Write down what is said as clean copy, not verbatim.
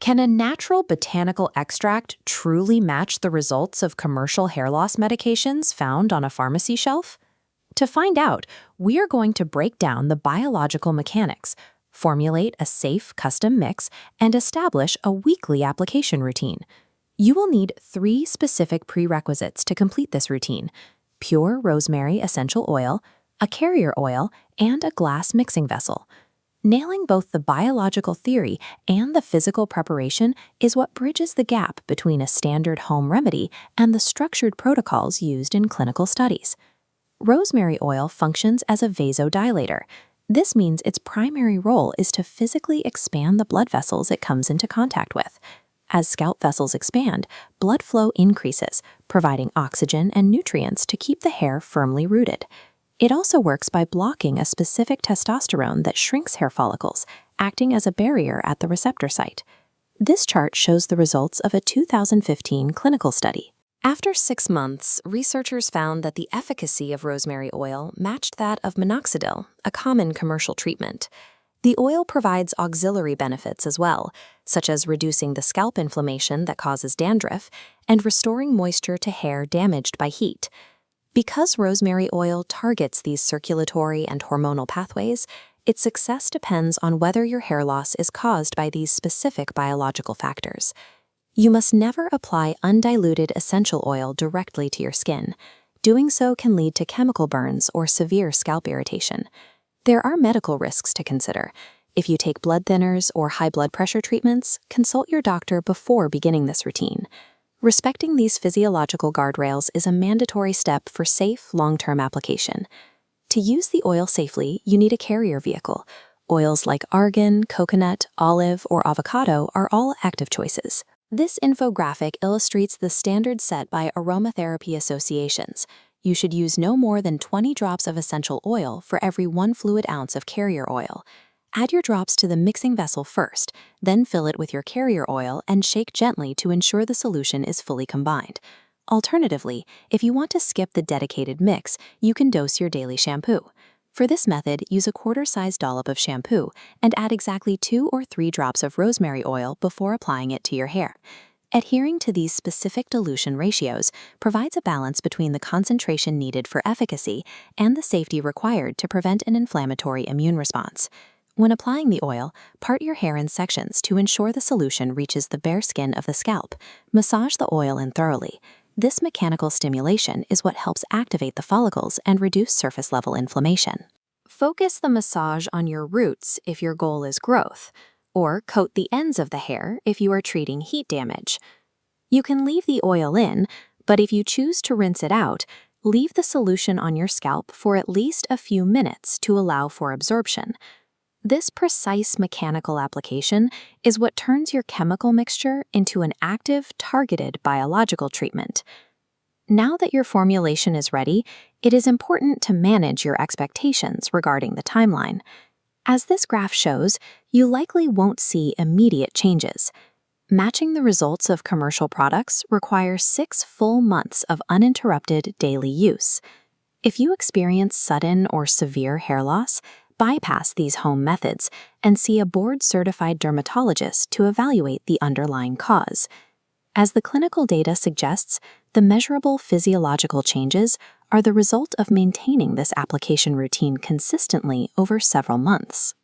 Can a natural botanical extract truly match the results of commercial hair loss medications found on a pharmacy shelf? To find out, we are going to break down the biological mechanics, formulate a safe custom mix, and establish a weekly application routine. You will need 3 specific prerequisites to complete this routine: pure rosemary essential oil, a carrier oil, and a glass mixing vessel. Nailing both the biological theory and the physical preparation is what bridges the gap between a standard home remedy and the structured protocols used in clinical studies. Rosemary oil functions as a vasodilator. This means its primary role is to physically expand the blood vessels it comes into contact with. As scalp vessels expand, blood flow increases, providing oxygen and nutrients to keep the hair firmly rooted. It also works by blocking a specific testosterone that shrinks hair follicles, acting as a barrier at the receptor site. This chart shows the results of a 2015 clinical study. After 6 months, researchers found that the efficacy of rosemary oil matched that of Minoxidil, a common commercial treatment. The oil provides auxiliary benefits as well, such as reducing the scalp inflammation that causes dandruff and restoring moisture to hair damaged by heat. Because rosemary oil targets these circulatory and hormonal pathways, its success depends on whether your hair loss is caused by these specific biological factors. You must never apply undiluted essential oil directly to your skin. Doing so can lead to chemical burns or severe scalp irritation. There are medical risks to consider. If you take blood thinners or high blood pressure treatments, consult your doctor before beginning this routine. Respecting these physiological guardrails is a mandatory step for safe, long-term application. To use the oil safely, you need a carrier vehicle. Oils like argan, coconut, olive, or avocado are all active choices. This infographic illustrates the standards set by aromatherapy associations. You should use no more than 20 drops of essential oil for every 1 fluid ounce of carrier oil. Add your drops to the mixing vessel first, then fill it with your carrier oil and shake gently to ensure the solution is fully combined. Alternatively, if you want to skip the dedicated mix, you can dose your daily shampoo. For this method, use a quarter-sized dollop of shampoo and add exactly 2 or 3 drops of rosemary oil before applying it to your hair. Adhering to these specific dilution ratios provides a balance between the concentration needed for efficacy and the safety required to prevent an inflammatory immune response. When applying the oil, part your hair in sections to ensure the solution reaches the bare skin of the scalp. Massage the oil in thoroughly. This mechanical stimulation is what helps activate the follicles and reduce surface-level inflammation. Focus the massage on your roots if your goal is growth, or coat the ends of the hair if you are treating heat damage. You can leave the oil in, but if you choose to rinse it out, leave the solution on your scalp for at least a few minutes to allow for absorption. This precise mechanical application is what turns your chemical mixture into an active, targeted biological treatment. Now that your formulation is ready, it is important to manage your expectations regarding the timeline. As this graph shows, you likely won't see immediate changes. Matching the results of commercial products requires 6 full months of uninterrupted daily use. If you experience sudden or severe hair loss, bypass these home methods and see a board-certified dermatologist to evaluate the underlying cause. As the clinical data suggests, the measurable physiological changes are the result of maintaining this application routine consistently over several months.